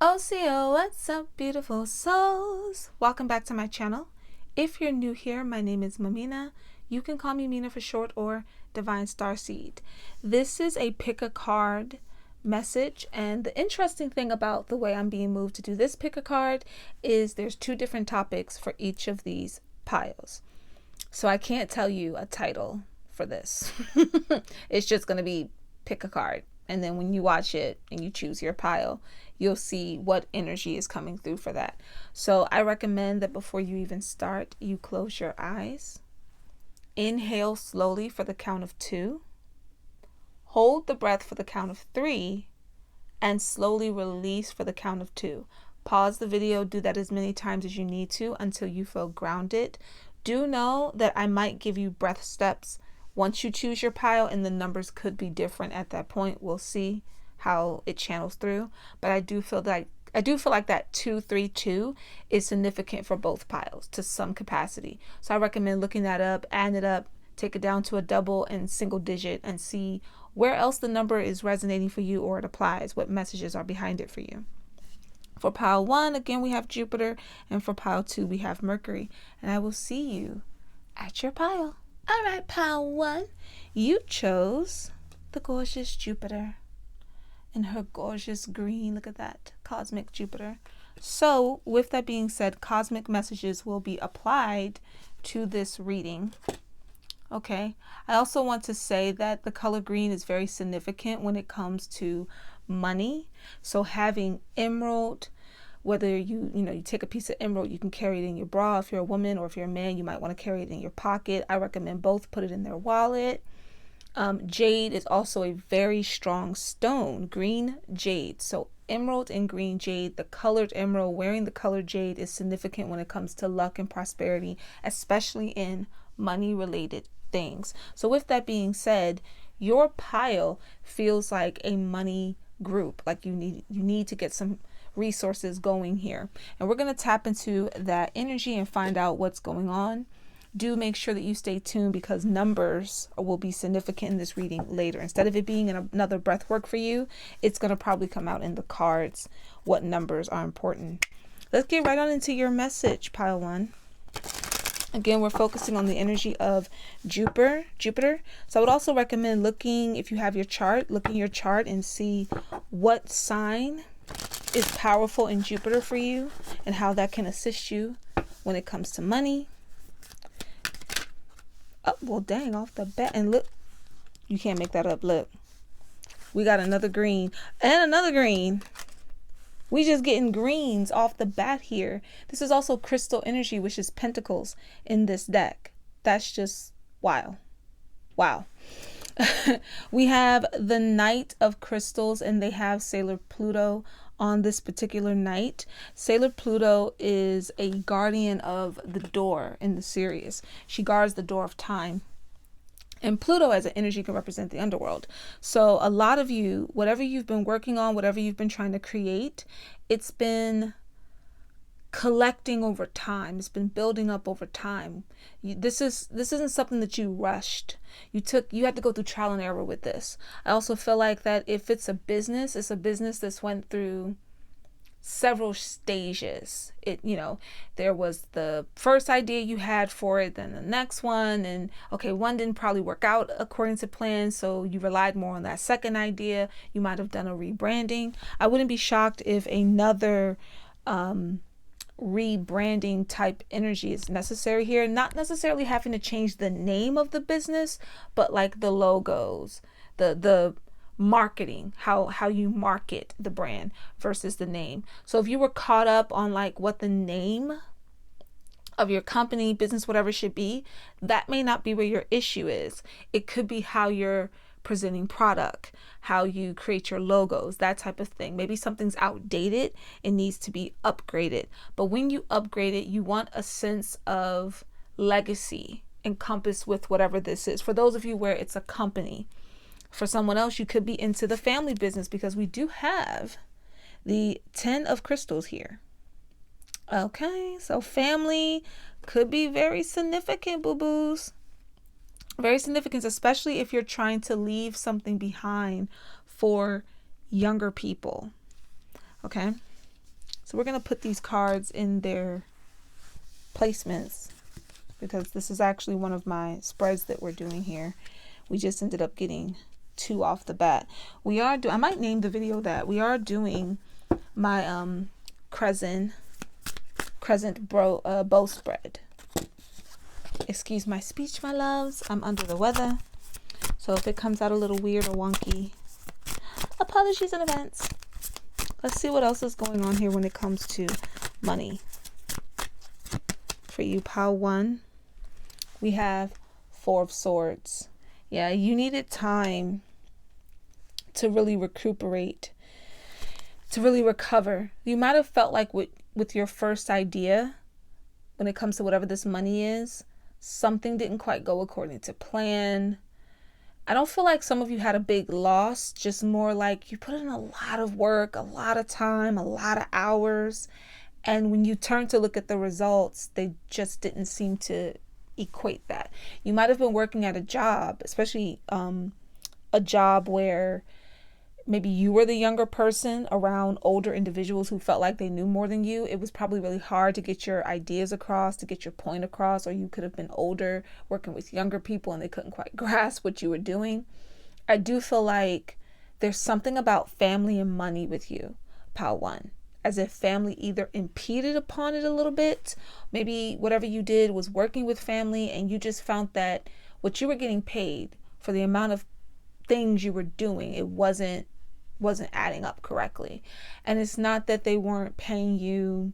OCO, what's up, beautiful souls? Welcome back to my channel. If you're new here, my name is Mamina. You can call me Mina for short, or Divine Starseed. This is a pick a card message, and the interesting thing about the way I'm being moved to do this pick a card is there's two different topics for each of these piles. So I can't tell you a title for this. It's just going to be pick a card. And then when you watch it and you choose your pile, you'll see what energy is coming through for that. So I recommend that before you even start, you close your eyes. Inhale slowly for the count of 2. Hold the breath for the count of 3. And slowly release for the count of 2. Pause the video, do that as many times as you need to until you feel grounded. Do know that I might give you breath steps once you choose your pile, and the numbers could be different at that point. We'll see how it channels through, but I do feel like that 232 is significant for both piles to some capacity. So I recommend looking that up, adding it up, take it down to a double and single digit, and see where else the number is resonating for you, or it applies, what messages are behind it for you. For pile 1, again, we have Jupiter, and for pile 2, we have Mercury. And I will see you at your pile. All right, pile 1, you chose the gorgeous Jupiter in her gorgeous green. Look at that, cosmic Jupiter. So with that being said, cosmic messages will be applied to this reading. Okay, I also want to say that the color green is very significant when it comes to money. So having emerald, whether you take a piece of emerald, you can carry it in your bra if you're a woman, or if you're a man, you might want to carry it in your pocket. I recommend both. Put it in their wallet. Jade is also a very strong stone, green jade. So emerald and green jade, the colored emerald, wearing the colored jade is significant when it comes to luck and prosperity, especially in money related things. So with that being said, your pile feels like a money group, like you need to get some resources going here, and we're going to tap into that energy and find out what's going on. Do make sure that you stay tuned, because numbers will be significant in this reading later. Instead of it being another breath work for you, it's going to probably come out in the cards what numbers are important. Let's get right on into your message, pile 1. Again, we're focusing on the energy of Jupiter. So I would also recommend looking, if you have your chart, look in your chart and see what sign is powerful in Jupiter for you and how that can assist you when it comes to money. Oh, well, dang, off the bat. And look, you can't make that up. Look, we got another green and another green. We just getting greens off the bat here. This is also crystal energy, which is pentacles in this deck. That's just wow. Wow. We have the Knight of Crystals, and they have Sailor Pluto on this particular night. Sailor Pluto is a guardian of the door in the series. She guards the door of time. And Pluto as an energy can represent the underworld. So a lot of you, whatever you've been working on, whatever you've been trying to create, it's been collecting over time. It's been building up over time. This isn't something that you rushed. You had to go through trial and error with this. I also feel like that if it's a business that's went through several stages. There was the first idea you had for it, then the next one, and okay, one didn't probably work out according to plan, so you relied more on that second idea. You might have done a rebranding. I wouldn't be shocked if another rebranding type energy is necessary here. Not necessarily having to change the name of the business, but like the logos, the marketing, how you market the brand versus the name. So if you were caught up on like what the name of your company, business, whatever should be, that may not be where your issue is. It could be how you're presenting product, how you create your logos, that type of thing. Maybe something's outdated and needs to be upgraded. But when you upgrade it, you want a sense of legacy encompassed with whatever this is. For those of you where it's a company, for someone else, you could be into the family business, because we do have the 10 of crystals here. Okay, so family could be very significant, boo-boos. Very significant, especially if you're trying to leave something behind for younger people. Okay, So we're going to put these cards in their placements, because this is actually one of my spreads that we're doing here. We just ended up getting 2 off the bat. I might name the video that. We are doing my Crescent bow spread. Excuse my speech, my loves. I'm under the weather. So if it comes out a little weird or wonky, apologies in advance. Let's see what else is going on here when it comes to money. For you, pile 1, we have 4 of Swords. Yeah, you needed time to really recuperate, to really recover. You might have felt like with your first idea, when it comes to whatever this money is, something didn't quite go according to plan. I don't feel like some of you had a big loss, just more like you put in a lot of work, a lot of time, a lot of hours. And when you turn to look at the results, they just didn't seem to equate that. You might have been working at a job, especially a job where maybe you were the younger person around older individuals who felt like they knew more than you. It was probably really hard to get your ideas across, to get your point across, or you could have been older working with younger people and they couldn't quite grasp what you were doing. I do feel like there's something about family and money with you, pile 1, as if family either impeded upon it a little bit. Maybe whatever you did was working with family and you just found that what you were getting paid for the amount of things you were doing, it wasn't adding up correctly. And it's not that they weren't paying you,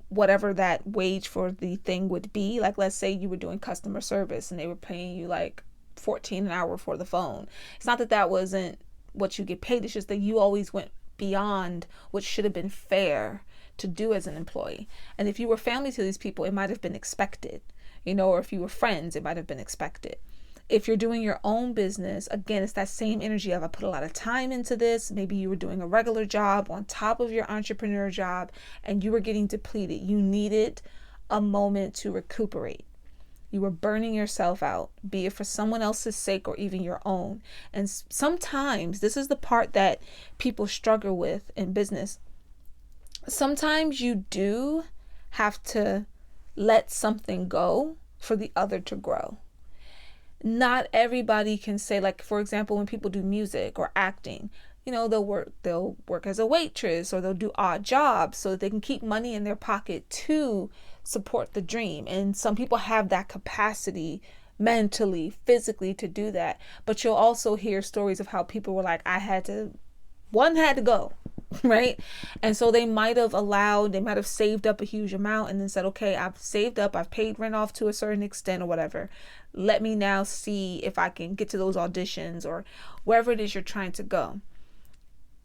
whatever that wage for the thing would be. Like, let's say you were doing customer service and they were paying you like $14 an hour for the phone. It's not that that wasn't what you get paid. It's just that you always went beyond what should have been fair to do as an employee. And if you were family to these people, it might have been expected, or if you were friends, it might have been expected. If you're doing your own business, again, it's that same energy of I put a lot of time into this. Maybe you were doing a regular job on top of your entrepreneur job and you were getting depleted. You needed a moment to recuperate. You were burning yourself out, be it for someone else's sake or even your own. And sometimes this is the part that people struggle with in business. Sometimes you do have to let something go for the other to grow. Not everybody can say, like, for example, when people do music or acting, they'll work as a waitress or they'll do odd jobs so that they can keep money in their pocket to support the dream. And some people have that capacity mentally, physically to do that. But you'll also hear stories of how people were like, one had to go, right? And so they might have saved up a huge amount and then said, okay, I've saved up, I've paid rent off to a certain extent or whatever. Let me now see if I can get to those auditions or wherever it is you're trying to go.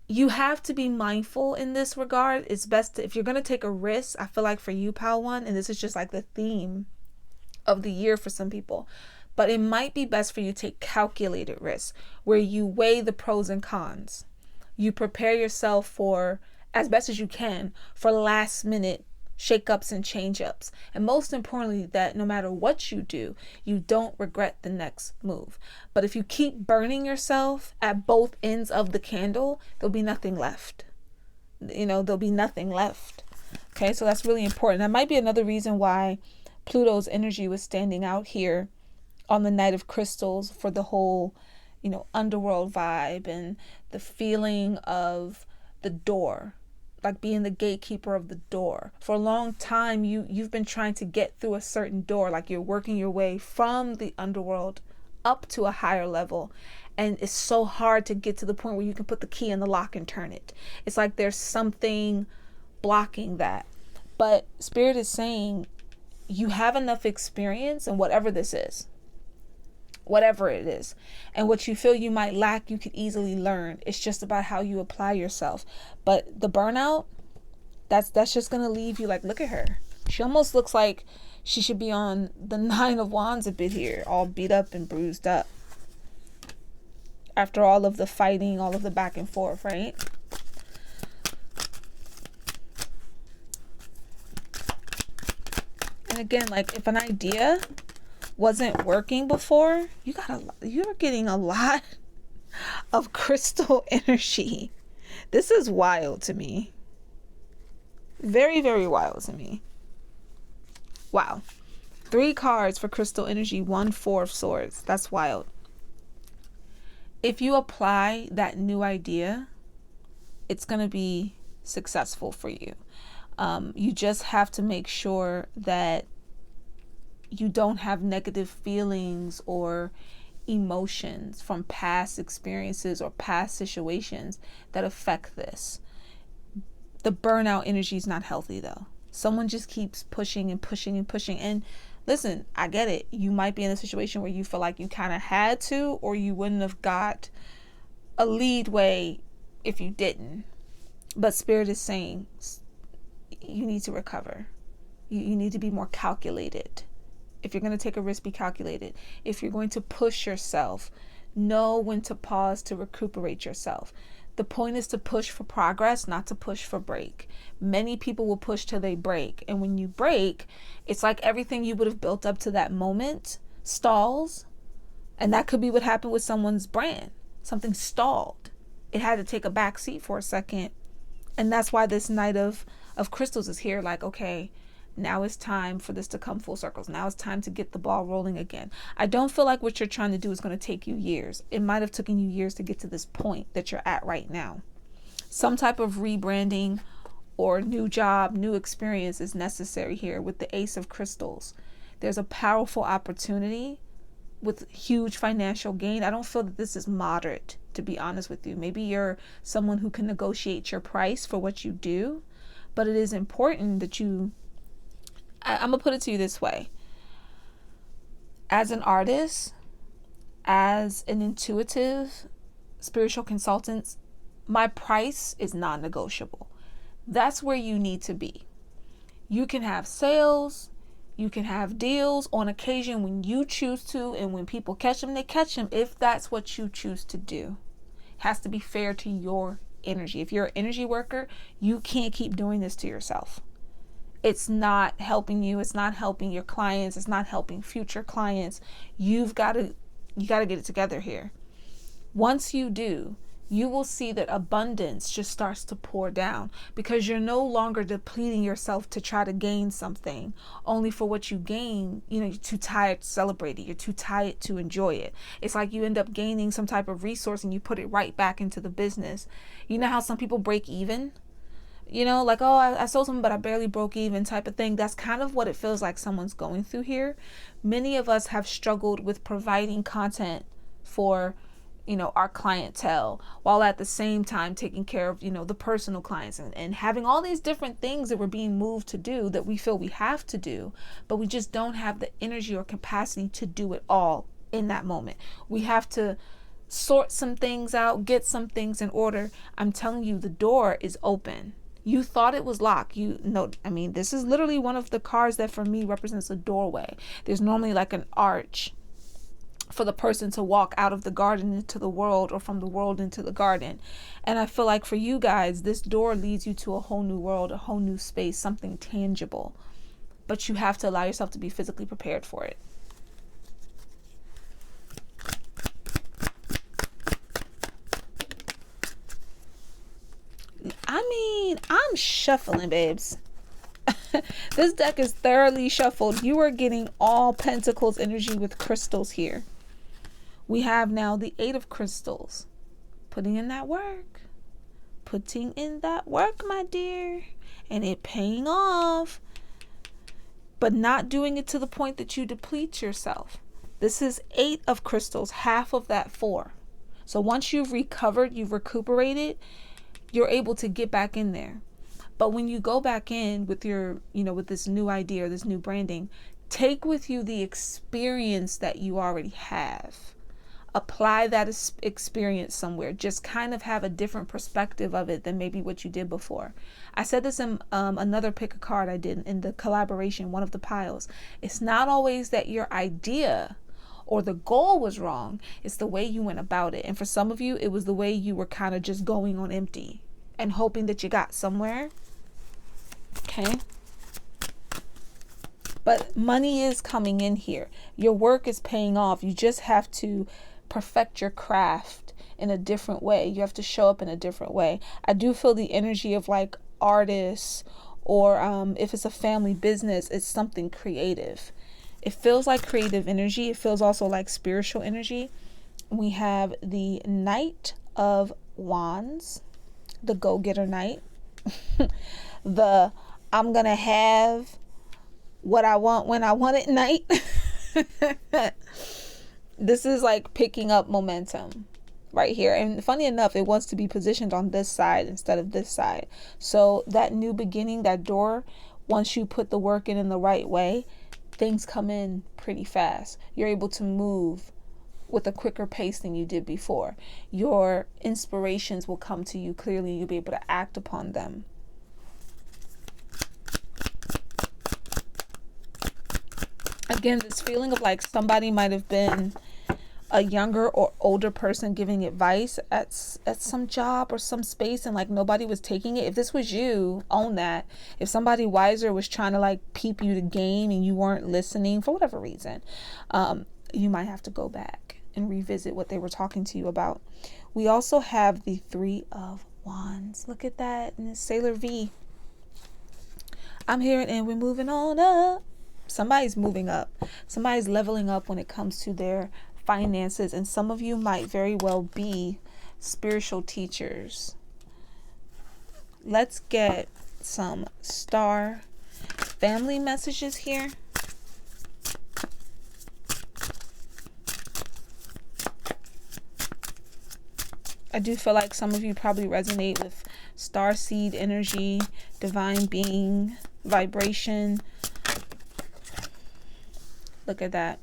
You have to be mindful in this regard. It's best if you're going to take a risk, I feel like for you, pile 1, and this is just like the theme of the year for some people, but it might be best for you to take calculated risks where you weigh the pros and cons. You prepare yourself for, as best as you can, for last minute shakeups and change-ups. And most importantly, that no matter what you do, you don't regret the next move. But if you keep burning yourself at both ends of the candle, there'll be nothing left. There'll be nothing left. Okay, so that's really important. That might be another reason why Pluto's energy was standing out here on the Night of Crystals for the whole underworld vibe and the feeling of the door, like being the gatekeeper of the door. For a long time, you've been trying to get through a certain door, like you're working your way from the underworld up to a higher level. And it's so hard to get to the point where you can put the key in the lock and turn it. It's like there's something blocking that. But Spirit is saying you have enough experience in whatever this is. Whatever it is, and what you feel you might lack, you could easily learn. It's just about how you apply yourself. But the burnout, that's just gonna leave you like, look at her. She almost looks like she should be on the 9 of Wands a bit here, all beat up and bruised up after all of the fighting, all of the back and forth, right? And again, like if an idea wasn't working before, you're getting a lot of crystal energy. This is wild to me. Very, very wild to me. Wow. 3 cards for crystal energy, 1 4 of swords. That's wild. If you apply that new idea, it's going to be successful for you. You just have to make sure that you don't have negative feelings or emotions from past experiences or past situations that affect this. The burnout energy is not healthy though. Someone just keeps pushing and pushing and pushing. And listen, I get it. You might be in a situation where you feel like you kind of had to, or you wouldn't have got a leadway if you didn't. But Spirit is saying you need to recover. You need to be more calculated. If you're going to take a risk, be calculated. If you're going to push yourself, know when to pause to recuperate yourself. The point is to push for progress, not to push for break. Many people will push till they break. And when you break, it's like everything you would have built up to that moment stalls. And that could be what happened with someone's brand. Something stalled. It had to take a back seat for a second. And that's why this Knight of Crystals is here. Like, okay, now it's time for this to come full circles. Now it's time to get the ball rolling again. I don't feel like what you're trying to do is going to take you years. It might have taken you years to get to this point that you're at right now. Some type of rebranding or new job, new experience is necessary here with the Ace of Crystals. There's a powerful opportunity with huge financial gain. I don't feel that this is moderate, to be honest with you. Maybe you're someone who can negotiate your price for what you do, but it is important that I'm going to put it to you this way. As an artist, as an intuitive spiritual consultant, my price is non-negotiable. That's where you need to be. You can have sales, you can have deals on occasion when you choose to, and when people catch them, they catch them if that's what you choose to do. It has to be fair to your energy. If you're an energy worker, you can't keep doing this to yourself. It's not helping you. It's not helping your clients. It's not helping future clients. You got to get it together here. Once you do, you will see that abundance just starts to pour down because you're no longer depleting yourself to try to gain something only for what you gain. You're too tired to celebrate it. You're too tired to enjoy it. It's like you end up gaining some type of resource and you put it right back into the business. You know how some people break even? Like, oh, I sold something, but I barely broke even type of thing. That's kind of what it feels like someone's going through here. Many of us have struggled with providing content for, our clientele, while at the same time taking care of, the personal clients and having all these different things that we're being moved to do that we feel we have to do, but we just don't have the energy or capacity to do it all in that moment. We have to sort some things out, get some things in order. I'm telling you, the door is open. You thought it was locked. This is literally one of the cards that for me represents a doorway. There's normally like an arch for the person to walk out of the garden into the world, or from the world into the garden. And I feel like for you guys, this door leads you to a whole new world, a whole new space, something tangible. But you have to allow yourself to be physically prepared for it. I'm shuffling, babes. This deck is thoroughly shuffled. You are getting all Pentacles energy with crystals here. We have now the 8 of Crystals. Putting in that work. Putting in that work, my dear. And it paying off. But not doing it to the point that you deplete yourself. This is 8 of Crystals, half of that 4. So once you've recovered, you've recuperated, you're able to get back in there. But when you go back in with your, with this new idea or this new branding, take with you the experience that you already have. Apply that experience somewhere. Just kind of have a different perspective of it than maybe what you did before. I said this in another pick a card I did in the collaboration, one of the piles. It's not always that your idea or the goal was wrong. It's the way you went about it. And for some of you, it was the way you were kind of just going on empty and hoping that you got somewhere. Okay. But money is coming in here. Your work is paying off. You just have to perfect your craft in a different way. You have to show up in a different way. I do feel the energy of like artists or if it's a family business, it's something creative. It feels like creative energy. It feels also like spiritual energy. We have the Knight of Wands, the go-getter knight, the I'm gonna have what I want when I want it knight. This is like picking up momentum right here. And funny enough, it wants to be positioned on this side instead of this side. So that new beginning, that door, once you put the work in the right way, things come in pretty fast. You're able to move with a quicker pace than you did before. Your inspirations will come to you clearly. You'll be able to act upon them. Again, this feeling of like somebody might have been a younger or older person giving advice at some job or some space, and like nobody was taking it. If this was you, own that. If somebody wiser was trying to like peep you to game and you weren't listening for whatever reason, you might have to go back and revisit what they were talking to you about. We also have the Three of Wands. Look at that, and it's Sailor V. I'm here and we're moving on up. Somebody's moving up. Somebody's leveling up when it comes to their finances, and some of you might very well be spiritual teachers. Let's get some star family messages here. I do feel like some of you probably resonate with star seed energy, divine being, vibration. Look at that.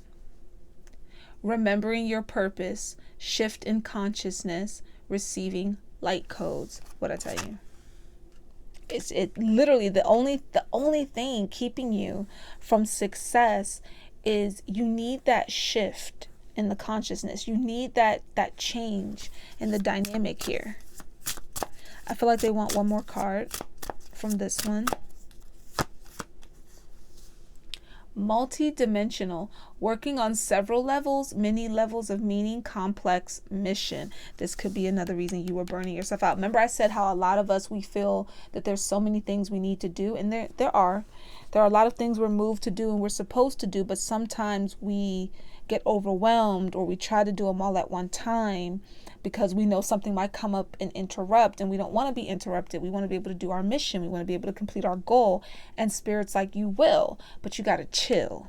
Remembering your purpose, shift in consciousness, receiving light codes. What I tell you, it's literally the only thing keeping you from success is you need that shift in the consciousness. You need that change in the dynamic here. I feel like they want one more card from this one. Multi-dimensional, working on several levels, many levels of meaning, complex mission. This could be another reason you were burning yourself out. Remember I said how a lot of us, we feel that there's so many things we need to do, and there are a lot of things we're moved to do and we're supposed to do, but sometimes we get overwhelmed or we try to do them all at one time because we know something might come up and interrupt, and we don't want to be interrupted. We want to be able to do our mission. We want to be able to complete our goal. And Spirit's like, you will, but you got to chill.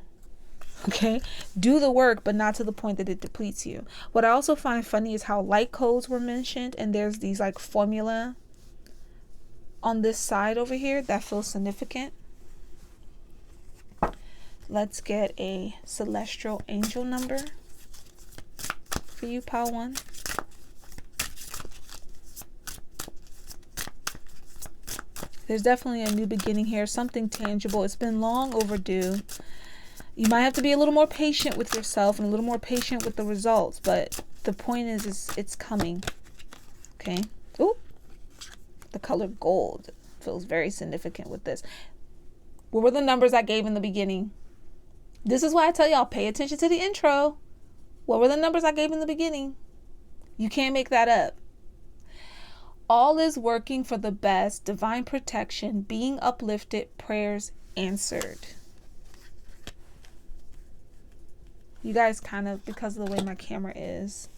Okay? Do the work, but not to the point that it depletes you. What I also find funny is how light codes were mentioned, and there's these like formula on this side over here that feels significant. Let's get a celestial angel number for you, Pile 1. There's definitely a new beginning here, something tangible. It's been long overdue. You might have to be a little more patient with yourself and a little more patient with the results, but the point is it's coming. Okay. Ooh, the color gold feels very significant with this. What were the numbers I gave in the beginning? This is why I tell y'all, pay attention to the intro. What were the numbers I gave in the beginning? You can't make that up. All is working for the best, divine protection, being uplifted, prayers answered. You guys kind of, because of the way my camera is,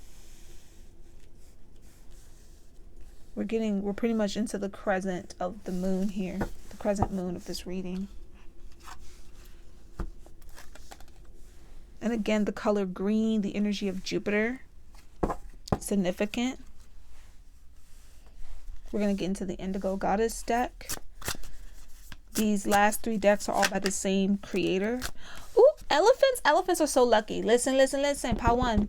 we're pretty much into the crescent of the moon here, the crescent moon of this reading. And again, the color green, the energy of Jupiter, significant. We're going to get into the Indigo Goddess deck. These last 3 decks are all by the same creator. Ooh, elephants. Elephants are so lucky. Listen. Pile 1.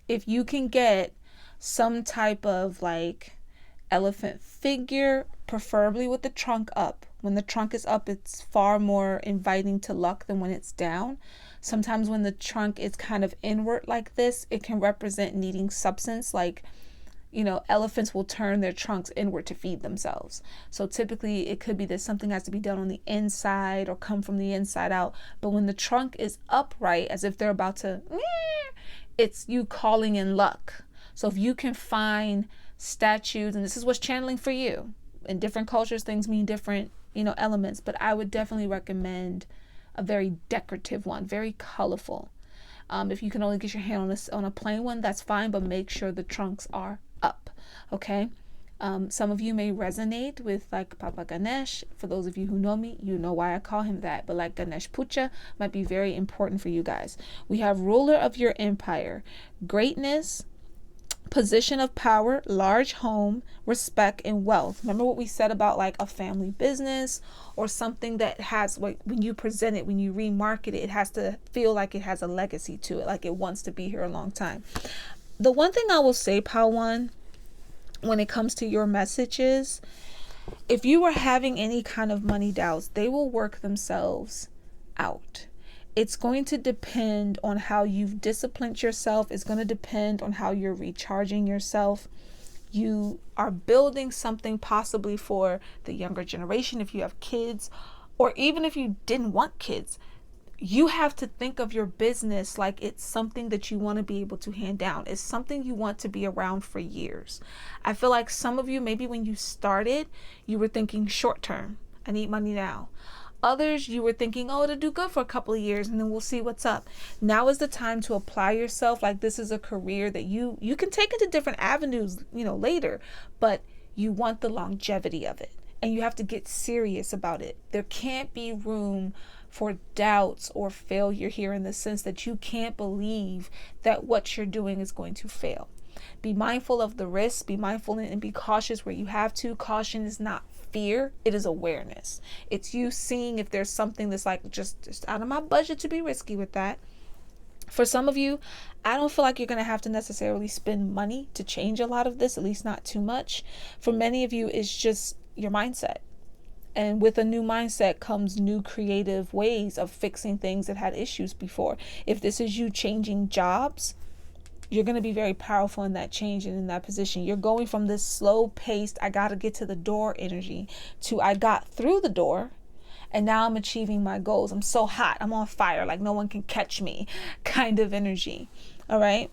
If you can get some type of like elephant figure, preferably with the trunk up. When the trunk is up, it's far more inviting to luck than when it's down. Sometimes when the trunk is kind of inward like this, it can represent needing substance, like, you know, elephants will turn their trunks inward to feed themselves. So typically it could be that something has to be done on the inside or come from the inside out. But when the trunk is upright, as if they're about to, it's you calling in luck. So if you can find statues, and this is what's channeling for you. In different cultures, things mean different elements, but I would definitely recommend a very decorative one, very colorful. If you can only get your hand on a plain one, that's fine, but make sure the trunks are up, okay? Some of you may resonate with like Papa Ganesh. For those of you who know me, you know why I call him that. But like Ganesh Puja might be very important for you guys. We have ruler of your empire, greatness, position of power, large home, respect, and wealth. Remember what we said about like a family business or something that has, like, when you present it, when you remarket it, it has to feel like it has a legacy to it, like it wants to be here a long time. The one thing I will say, Pawan, when it comes to your messages, if you are having any kind of money doubts, they will work themselves out. It's going to depend on how you've disciplined yourself. It's going to depend on how you're recharging yourself. You are building something possibly for the younger generation if you have kids, or even if you didn't want kids. You have to think of your business like it's something that you want to be able to hand down. It's something you want to be around for years. I feel like some of you, maybe when you started, you were thinking short term. I need money now. Others, you were thinking, oh, it'll do good for a couple of years and then we'll see what's up. Now is the time to apply yourself. Like this is a career that you can take into different avenues, later, but you want the longevity of it and you have to get serious about it. There can't be room for doubts or failure here, in the sense that you can't believe that what you're doing is going to fail. Be mindful of the risks, be mindful and be cautious where you have to. Caution is not fear, it is awareness. It's you seeing if there's something that's like just out of my budget to be risky with that. For some of you, I don't feel like you're going to have to necessarily spend money to change a lot of this, at least not too much. For many of you, it's just your mindset. And with a new mindset comes new creative ways of fixing things that had issues before. If this is you changing jobs, you're going to be very powerful in that change and in that position. You're going from this slow paced, I got to get to the door energy to I got through the door and now I'm achieving my goals. I'm so hot. I'm on fire. Like no one can catch me kind of energy. All right.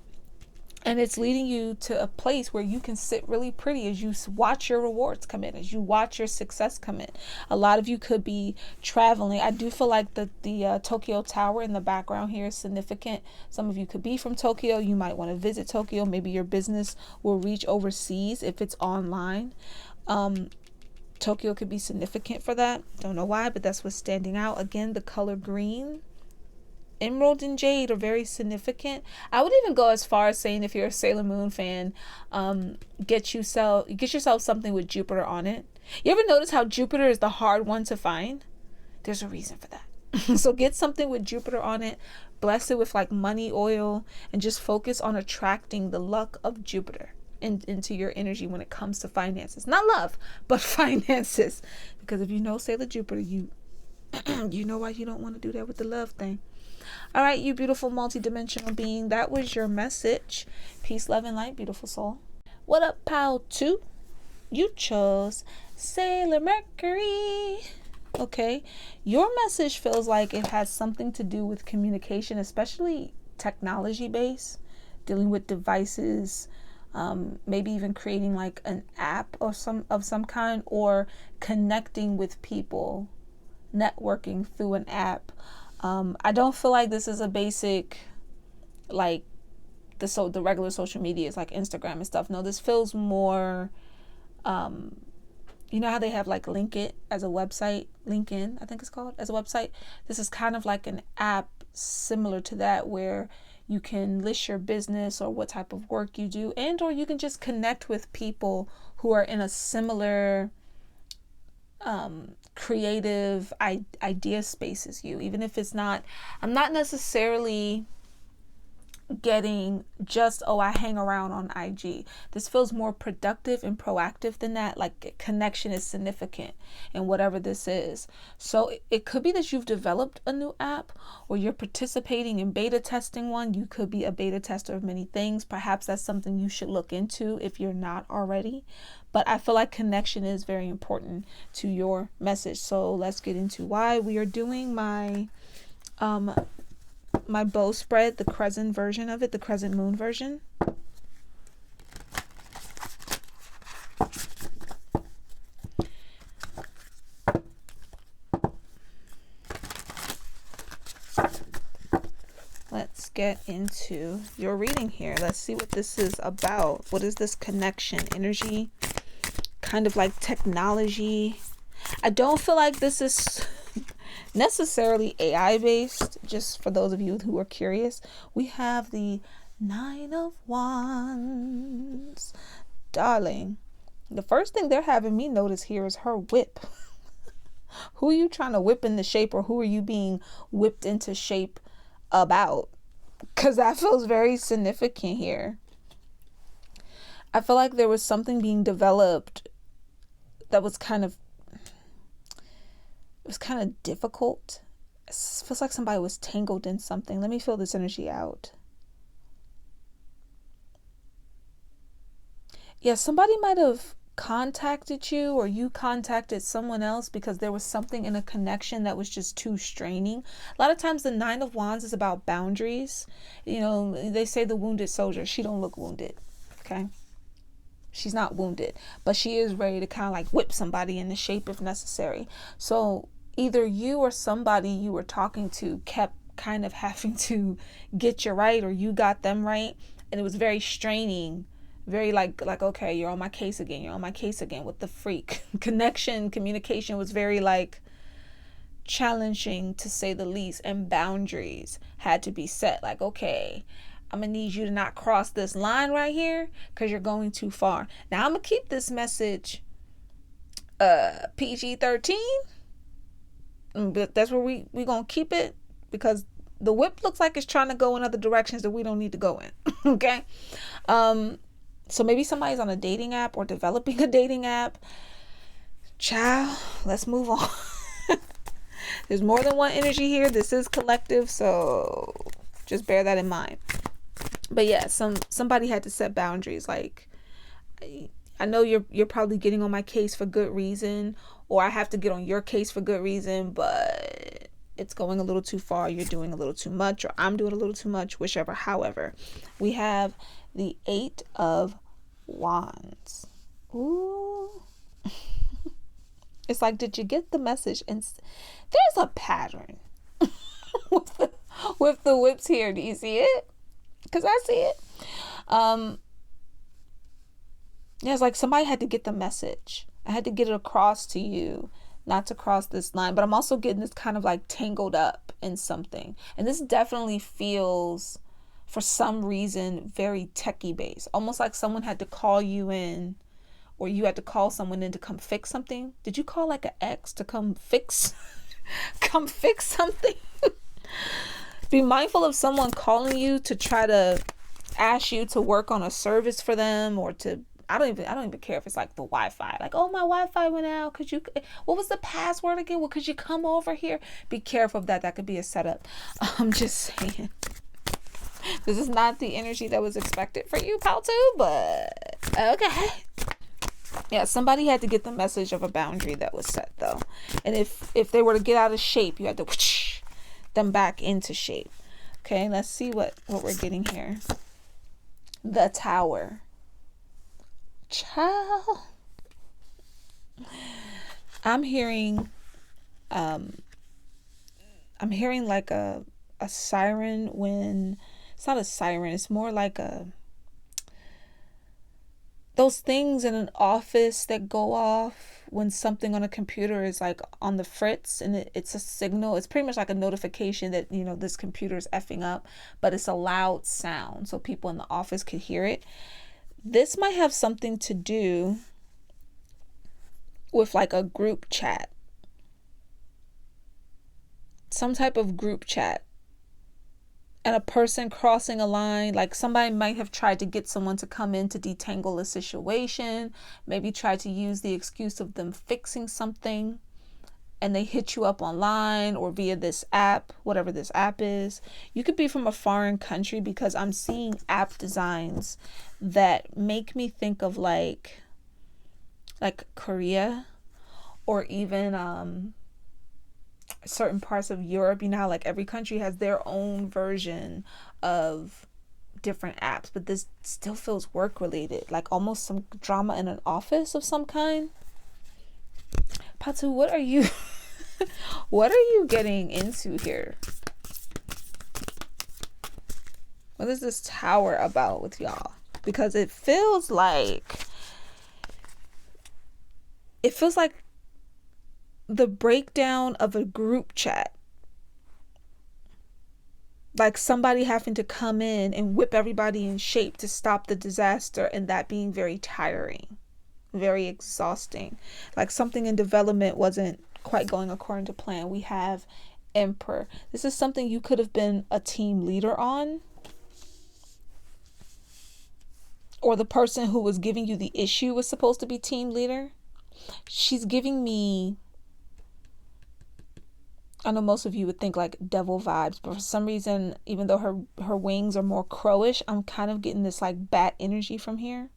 And it's leading you to a place where you can sit really pretty as you watch your rewards come in, as you watch your success come in. A lot of you could be traveling. I do feel like the Tokyo Tower in the background here is significant. Some of you could be from Tokyo. You might want to visit Tokyo. Maybe your business will reach overseas if it's online. Tokyo could be significant for that. Don't know why, but that's what's standing out. Again, the color green. Emerald and jade are very significant. I would even go as far as saying, if you're a Sailor Moon fan, get yourself something with Jupiter on it. You ever notice how Jupiter is the hard one to find? There's a reason for that. So get something with Jupiter on it, bless it with like money oil, and just focus on attracting the luck of Jupiter into your energy when it comes to finances. Not love, but finances. Because if you know Sailor Jupiter, you know why you don't want to do that with the love thing. All right, you beautiful multidimensional being, that was your message. Peace, love, and light, beautiful soul. What up, pal 2? You chose Sailor Mercury. Okay, your message feels like it has something to do with communication, especially technology based, dealing with devices, maybe even creating like an app or some kind, or connecting with people, networking through an app. I don't feel like this is a basic, like the regular social media is like Instagram and stuff. No, this feels more, you know how they have like LinkedIn as a website, LinkedIn, I think it's called, as a website. This is kind of like an app similar to that, where you can list your business or what type of work you do, and or you can just connect with people who are in a similar creative idea space as you. Even if it's not, I'm not necessarily getting just, oh, I hang around on IG. This feels more productive and proactive than that. Like connection is significant in whatever this is. So it could be that you've developed a new app, or you're participating in beta testing one. You could be a beta tester of many things. Perhaps that's something you should look into if you're not already. But I feel like connection is very important to your message. So let's get into why we are doing my bow spread, the Crescent version of it, the Crescent Moon version. get into your reading here. Let's see what this is about. What is this connection? Energy, kind of like technology. I don't feel like this is necessarily AI based, just for those of you who are curious. We have the Nine of Wands. Darling, the first thing they're having me notice here is her whip. Who are you trying to whip into shape, or who are you being whipped into shape about? Because that feels very significant here. I feel like there was something being developed that was kind of difficult. It feels like somebody was tangled in something. Let me feel this energy out. Yeah, somebody might have contacted you, or you contacted someone else, because there was something in a connection that was just too straining. A lot of times the Nine of Wands is about boundaries. You know, they say the wounded soldier. She don't look wounded. Okay. She's not wounded, but she is ready to kind of like whip somebody into shape if necessary. So either you or somebody you were talking to kept kind of having to get you right, or you got them right. And it was very straining, very like, okay, you're on my case again. You're on my case again with the freak. Connection, communication was very like challenging, to say the least. And boundaries had to be set. Like, okay, I'm going to need you to not cross this line right here, because you're going too far. Now, I'm going to keep this message PG-13. But that's where we going to keep it, because the whip looks like it's trying to go in other directions that we don't need to go in. Okay? So maybe somebody's on a dating app or developing a dating app. Child, let's move on. There's more than one energy here. This is collective, so just bear that in mind. But yeah, somebody had to set boundaries. Like, I know you're probably getting on my case for good reason, or I have to get on your case for good reason, but it's going a little too far. You're doing a little too much, or I'm doing a little too much, whichever. However, we have the Eight of Wands. Ooh. It's like, did you get the message? And there's a pattern with the whips here. Do you see it? Because I see it. Yeah, it's like somebody had to get the message. I had to get it across to you, not to cross this line. But I'm also getting this kind of like tangled up in something. And this definitely feels, for some reason, very techie based. Almost like someone had to call you in, or you had to call someone in to come fix something. Did you call like an ex to come fix something? Be mindful of someone calling you to try to ask you to work on a service for them, or to, I don't even care if it's like the Wi-Fi. Like, oh, my Wi-Fi went out. What was the password again? Well, could you come over here? Be careful of that. That could be a setup. I'm just saying. This is not the energy that was expected for you, Paltu, but okay. Yeah, somebody had to get the message of a boundary that was set, though. And if they were to get out of shape, you had to whoosh them back into shape. Okay, let's see what we're getting here. The Tower. Child. I'm hearing like a siren when it's not a siren, it's more like those things in an office that go off when something on a computer is like on the fritz, and it's a signal. It's pretty much like a notification that, you know, this computer is effing up, but it's a loud sound so people in the office could hear it. This might have something to do with like a group chat, some type of group chat, and a person crossing a line. Like somebody might have tried to get someone to come in to detangle a situation, maybe tried to use the excuse of them fixing something, and they hit you up online or via this app, whatever this app is. You could be from a foreign country, because I'm seeing app designs that make me think of like Korea, or even certain parts of Europe. You know how like every country has their own version of different apps, but this still feels work related, like almost some drama in an office of some kind. Patu, what are you what are you getting into here? What is this Tower about with y'all? Because it feels like the breakdown of a group chat. Like somebody having to come in and whip everybody in shape to stop the disaster, and that being very tiring, very exhausting. Like something in development wasn't quite going according to plan. We have Emperor. This is something you could have been a team leader on, or the person who was giving you the issue was supposed to be team leader. She's giving me, I know most of you would think like devil vibes, but for some reason, even though her wings are more crowish, I'm kind of getting this like bat energy from here.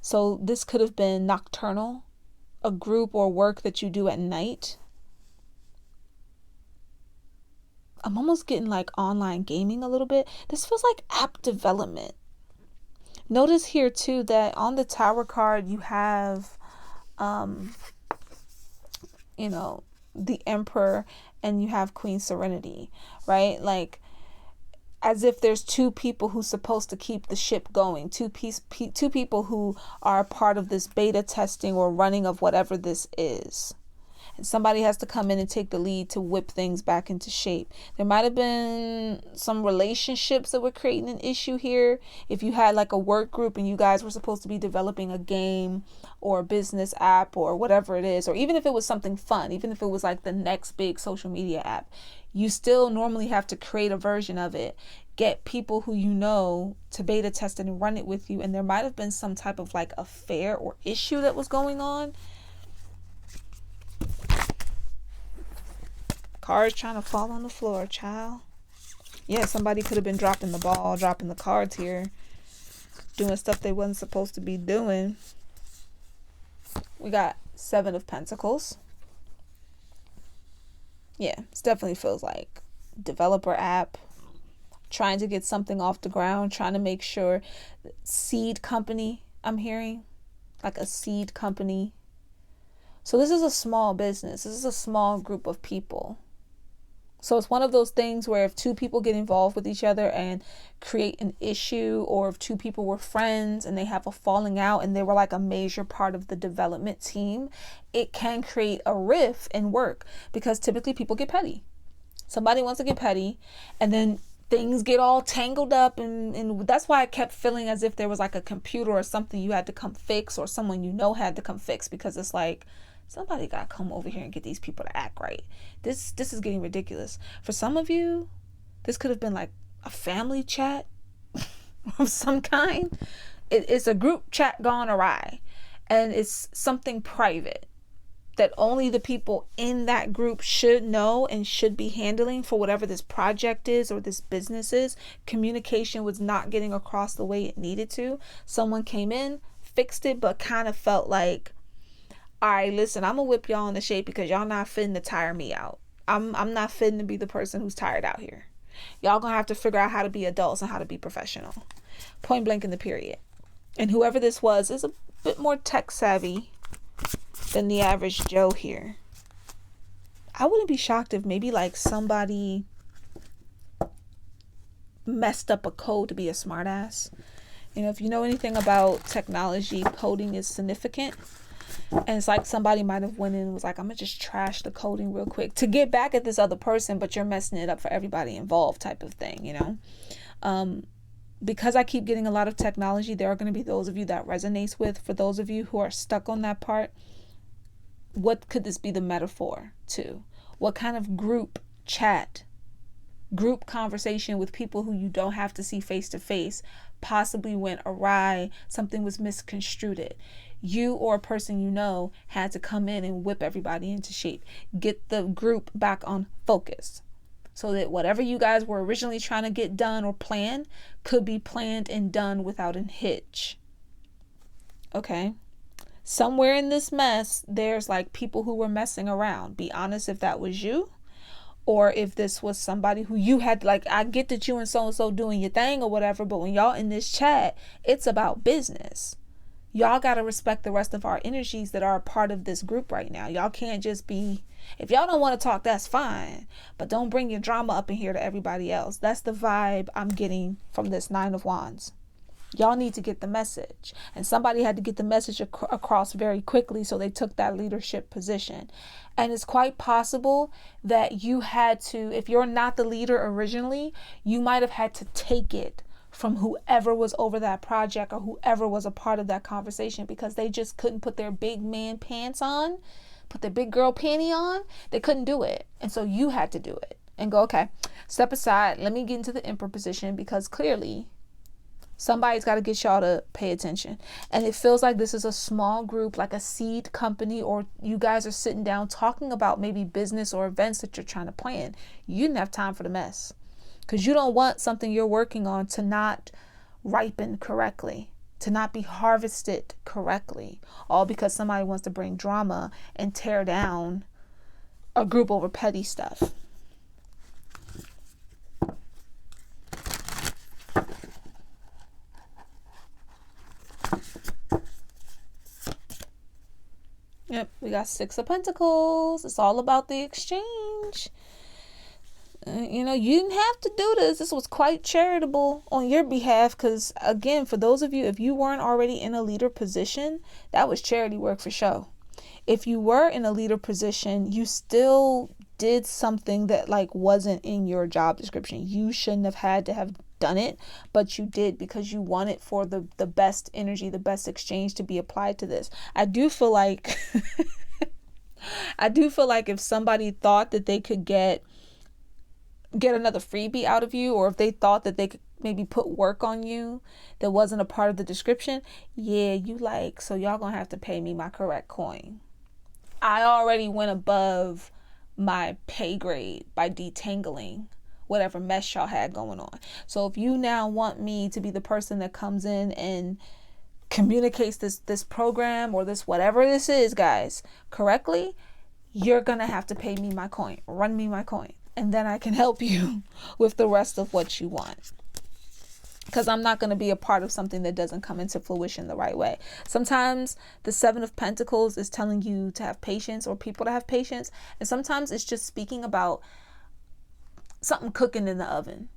So this could have been nocturnal, a group or work that you do at night. I'm almost getting like online gaming a little bit. This feels like app development. Notice here too that on the Tower card you have the Emperor and you have Queen Serenity, right? Like as if there's two people who's supposed to keep the ship going, two people who are a part of this beta testing or running of whatever this is. And somebody has to come in and take the lead to whip things back into shape. There might have been some relationships that were creating an issue here. If you had like a work group and you guys were supposed to be developing a game or a business app or whatever it is, or even if it was something fun, even if it was like the next big social media app, you still normally have to create a version of it, get people who you know to beta test it and run it with you. And there might have been some type of like affair or issue that was going on. Cards trying to fall on the floor, child. Yeah, somebody could have been dropping the ball, dropping the cards here, doing stuff they wasn't supposed to be doing. We got 7 of Pentacles. Yeah, it definitely feels like developer app, trying to get something off the ground, trying to make sure. Seed company, I'm hearing, like a seed company. So this is a small business. This is a small group of people. So it's one of those things where if 2 people get involved with each other and create an issue, or if 2 people were friends and they have a falling out and they were like a major part of the development team, it can create a rift in work, because typically people get petty. Somebody wants to get petty and then things get all tangled up, and that's why I kept feeling as if there was like a computer or something you had to come fix, or someone you know had to come fix, because it's like, somebody got to come over here and get these people to act right. This is getting ridiculous. For some of you, this could have been like a family chat of some kind. It's a group chat gone awry, and it's something private that only the people in that group should know and should be handling for whatever this project is or this business is. Communication was not getting across the way it needed to. Someone came in, fixed it, but kind of felt like, all right, listen, I'm gonna whip y'all in the shape because y'all not fitting to tire me out. I'm not fitting to be the person who's tired out here. Y'all gonna have to figure out how to be adults and how to be professional. Point blank in the period. And whoever this was is a bit more tech savvy than the average Joe here. I wouldn't be shocked if maybe like somebody messed up a code to be a smartass. You know, if you know anything about technology, coding is significant. And it's like somebody might have went in and was like, I'm gonna just trash the coding real quick to get back at this other person, but you're messing it up for everybody involved, type of thing, you know. Because I keep getting a lot of technology, there are going to be those of you that resonates with. For those of you who are stuck on that part, what could this be the metaphor to? What kind of group chat, group conversation with people who you don't have to see face to face possibly went awry? Something was misconstrued. You or a person you know had to come in and whip everybody into shape, get the group back on focus, so that whatever you guys were originally trying to get done or plan could be planned and done without a hitch. Okay. Somewhere in this mess, there's like people who were messing around. Be honest if that was you, or if this was somebody who you had, like, I get that you and so doing your thing or whatever, but when y'all in this chat, it's about business. y'all got to respect the rest of our energies that are a part of this group right now. Y'all can't just be, if y'all don't want to talk, that's fine, but don't bring your drama up in here to everybody else. That's the vibe I'm getting from this Nine of Wands. Y'all need to get the message, and somebody had to get the message across very quickly, so they took that leadership position. And it's quite possible that you had to, if you're not the leader originally, you might have had to take it from whoever was over that project or whoever was a part of that conversation, because they just couldn't put their big man pants on, put their big girl panty on. They couldn't do it. And so you had to do it and go, okay, step aside. Let me get into the Emperor position, because clearly somebody's got to get y'all to pay attention. And it feels like this is a small group, like a seed company, or you guys are sitting down talking about maybe business or events that you're trying to plan. You didn't have time for the mess, because you don't want something you're working on to not ripen correctly, to not be harvested correctly, all because somebody wants to bring drama and tear down a group over petty stuff. Yep, we got Six of Pentacles. It's all about the exchange. You didn't have to do this. This was quite charitable on your behalf, because, again, for those of you, if you weren't already in a leader position, that was charity work for sure. If you were in a leader position, you still did something that wasn't in your job description. You shouldn't have had to have done it, but you did, because you wanted for the best energy, the best exchange to be applied to this. I do feel like if somebody thought that they could get another freebie out of you, or if they thought that they could maybe put work on you that wasn't a part of the description, so y'all gonna have to pay me my correct coin. I already went above my pay grade by detangling whatever mess y'all had going on. So if you now want me to be the person that comes in and communicates this program or this whatever this is, guys, correctly, you're gonna have to pay me my coin, run me my coin, and then I can help you with the rest of what you want. Because I'm not going to be a part of something that doesn't come into fruition the right way. Sometimes the Seven of Pentacles is telling you to have patience, or people to have patience. And sometimes it's just speaking about something cooking in the oven,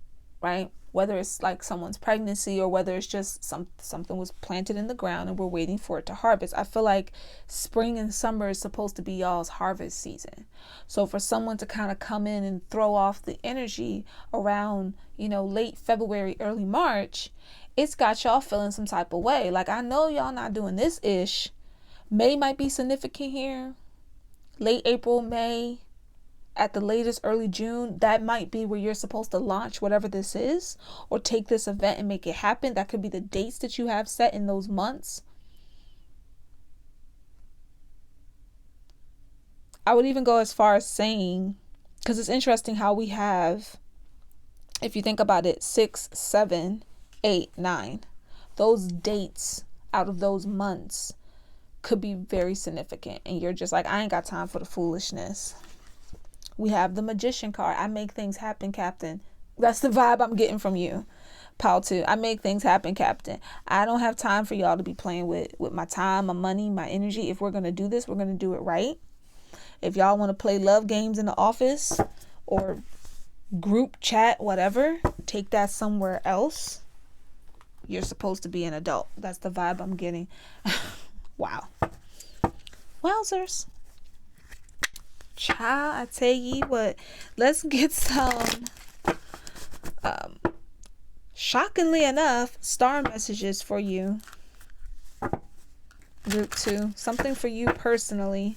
right? Whether it's like someone's pregnancy, or whether it's just something was planted in the ground and we're waiting for it to harvest. I feel like spring and summer is supposed to be y'all's harvest season. So for someone to kind of come in and throw off the energy around, late February, early March, it's got y'all feeling some type of way. Like, I know y'all not doing this ish. May might be significant here. Late April, May, at the latest early June, that might be where you're supposed to launch whatever this is, or take this event and make it happen. That could be the dates that you have set in those months. I would even go as far as saying, because it's interesting how we have, if you think about it, 6, 7, 8, 9, those dates out of those months could be very significant, and you're just like, I ain't got time for the foolishness. We have the Magician card. I make things happen, Captain. That's the vibe I'm getting from you. Pile 2. I make things happen, Captain. I don't have time for y'all to be playing with my time, my money, my energy. If we're going to do this, we're going to do it right. If y'all want to play love games in the office or group chat, whatever, take that somewhere else. You're supposed to be an adult. That's the vibe I'm getting. Wow. Wowzers. Child, I tell ye what, let's get some, shockingly enough, star messages for you. Group 2, something for you personally.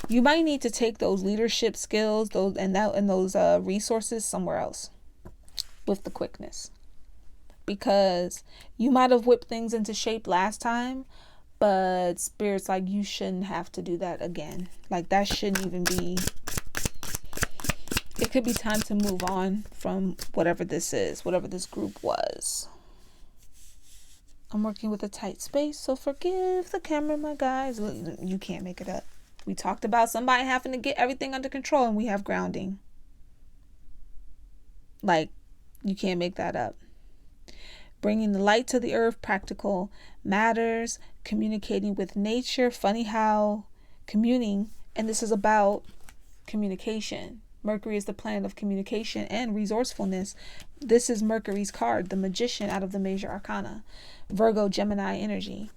You might need to take those leadership skills, those resources somewhere else with the quickness, because you might have whipped things into shape last time, but Spirit's like, you shouldn't have to do that again. Like, that shouldn't even be. It could be time to move on from whatever this is, whatever this group was. I'm working with a tight space, so forgive the camera, my guys. You can't make it up. We talked about somebody having to get everything under control, and we have grounding. Like, you can't make that up. bringing the light to the earth, practical matters, communicating with nature. Funny how communing, and this is about communication. Mercury is the planet of communication and resourcefulness. This is Mercury's card, the Magician, out of the major arcana. Virgo, Gemini energy.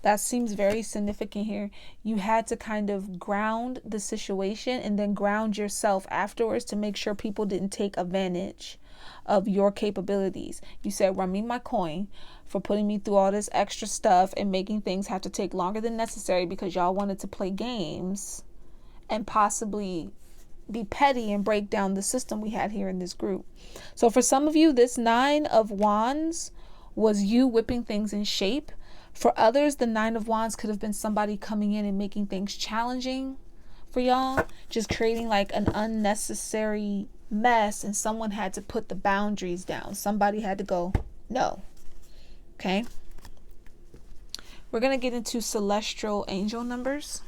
That seems very significant here. You had to kind of ground the situation and then ground yourself afterwards to make sure people didn't take advantage of your capabilities. You said, run me my coin for putting me through all this extra stuff and making things have to take longer than necessary because y'all wanted to play games and possibly be petty and break down the system we had here in this group. So for some of you, this 9 of Wands was you whipping things in shape. For others, the 9 of Wands could have been somebody coming in and making things challenging for y'all, just creating like an unnecessary mess, and someone had to put the boundaries down. Somebody had to go, no. Okay. We're going to get into celestial angel numbers.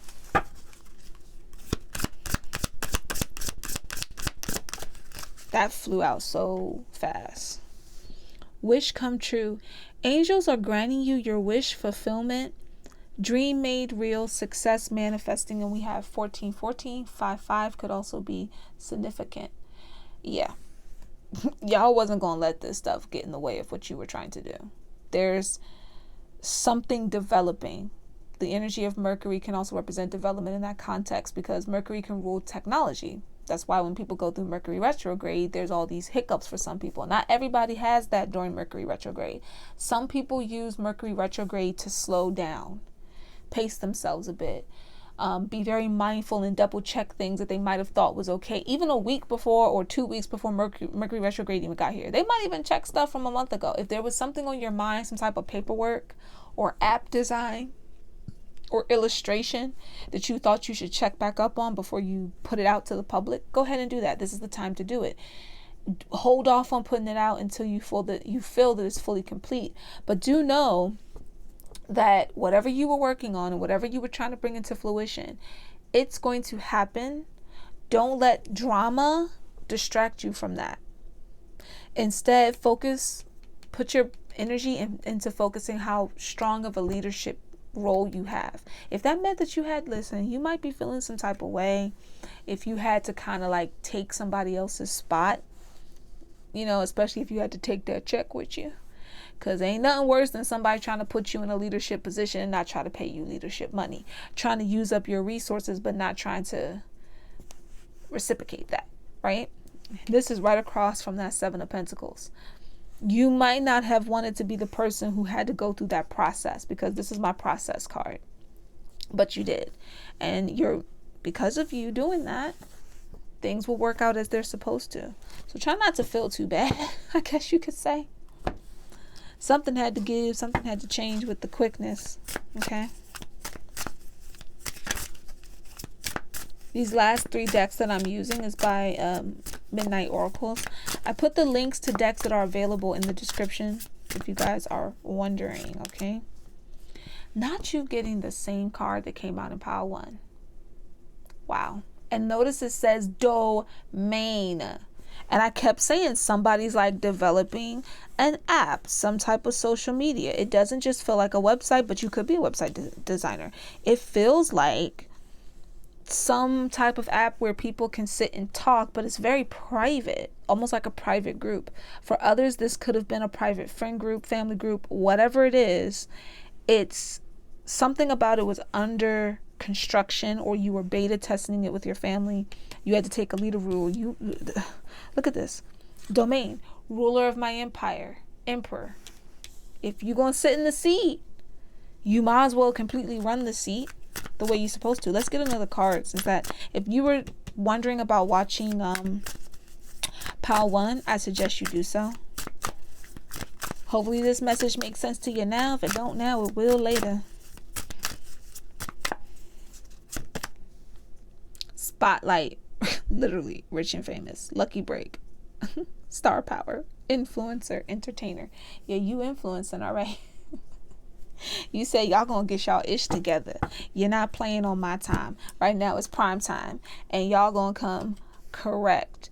That flew out so fast. Wish come true. Angels are granting you your wish fulfillment. Dream made real, success manifesting. And we have 1414. 55 could also be significant. Yeah. Y'all wasn't going to let this stuff get in the way of what you were trying to do. There's something developing. The energy of Mercury can also represent development in that context because Mercury can rule technology. That's why when people go through Mercury retrograde, there's all these hiccups for some people. Not everybody has that during Mercury retrograde. Some people use Mercury retrograde to slow down, pace themselves a bit, be very mindful and double check things that they might have thought was okay. Even a week before or 2 weeks before Mercury retrograde even got here. They might even check stuff from a month ago. If there was something on your mind, some type of paperwork or app design or illustration that you thought you should check back up on before you put it out to the public, go ahead and do that. This is the time to do it. Hold off on putting it out until you feel that it's fully complete. But do know that whatever you were working on and whatever you were trying to bring into fruition, it's going to happen. Don't let drama distract you from that. Instead, put your energy into focusing how strong of a leadership role you have. If that meant that you might be feeling some type of way if you had to kind of like take somebody else's spot, especially if you had to take that check with you, because ain't nothing worse than somebody trying to put you in a leadership position and not try to pay you leadership money, trying to use up your resources but not trying to reciprocate that, right? This is right across from that 7 of Pentacles. You might not have wanted to be the person who had to go through that process, because this is my process card, but you did. And because of you doing that, things will work out as they're supposed to. So try not to feel too bad, I guess you could say. Something had to give, something had to change with the quickness. Okay. These last 3 decks that I'm using is by Midnight Oracles. I put the links to decks that are available in the description if you guys are wondering, okay? Not you getting the same card that came out in Pile 1. Wow. And notice it says domain. And I kept saying somebody's like developing an app, some type of social media. It doesn't just feel like a website, but you could be a website designer. It feels like some type of app where people can sit and talk, but it's very private, almost like a private group. For others, this could have been a private friend group, family group, whatever it is. It's something about it was under construction, or you were beta testing it with your family. You had to take a leader rule. Look at this. Domain, ruler of my empire, emperor. If you're going to sit in the seat, you might as well completely run the seat the way you're supposed to. Let's get another card, since that if you were wondering about watching Pile 1, I suggest you do so. Hopefully this message makes sense to you now. If it don't now, it will later. Spotlight. Literally rich and famous. Lucky break. Star power. Influencer. Entertainer. Yeah, you influencing, all right. You say y'all gonna get y'all ish together. You're not playing on my time. Right now it's prime time, and y'all gonna come correct.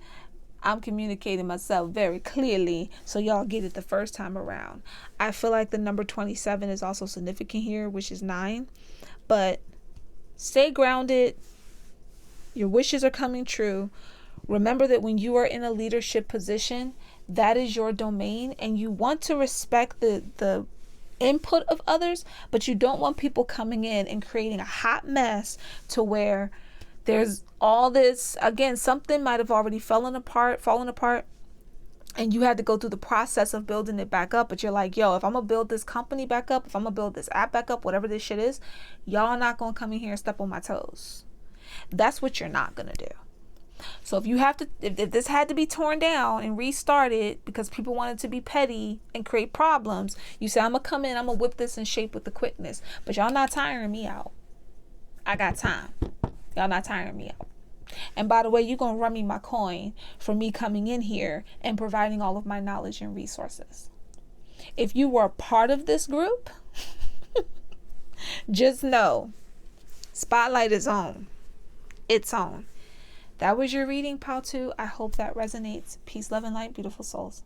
I'm communicating myself very clearly so y'all get it the first time around. I feel like the number 27 is also significant here, which is 9. But stay grounded. Your wishes are coming true. Remember that when you are in a leadership position, that is your domain, and you want to respect the input of others, but you don't want people coming in and creating a hot mess to where there's all this, again, something might have already fallen apart, and you had to go through the process of building it back up. But you're like, yo, if I'm gonna build this company back up, if I'm gonna build this app back up, whatever this shit is, y'all not gonna come in here and step on my toes. That's what you're not gonna do. So if this had to be torn down and restarted because people wanted to be petty and create problems, you say, I'm gonna come in, I'm gonna whip this in shape with the quickness. But y'all not tiring me out. I got time. Y'all not tiring me out. And by the way, you're gonna run me my coin for me coming in here and providing all of my knowledge and resources. If you were a part of this group, just know, spotlight is on. It's on. That was your reading, Pal 2. I hope that resonates. Peace, love, and light, beautiful souls.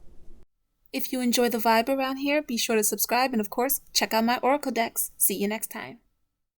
If you enjoy the vibe around here, be sure to subscribe and, of course, check out my Oracle decks. See you next time.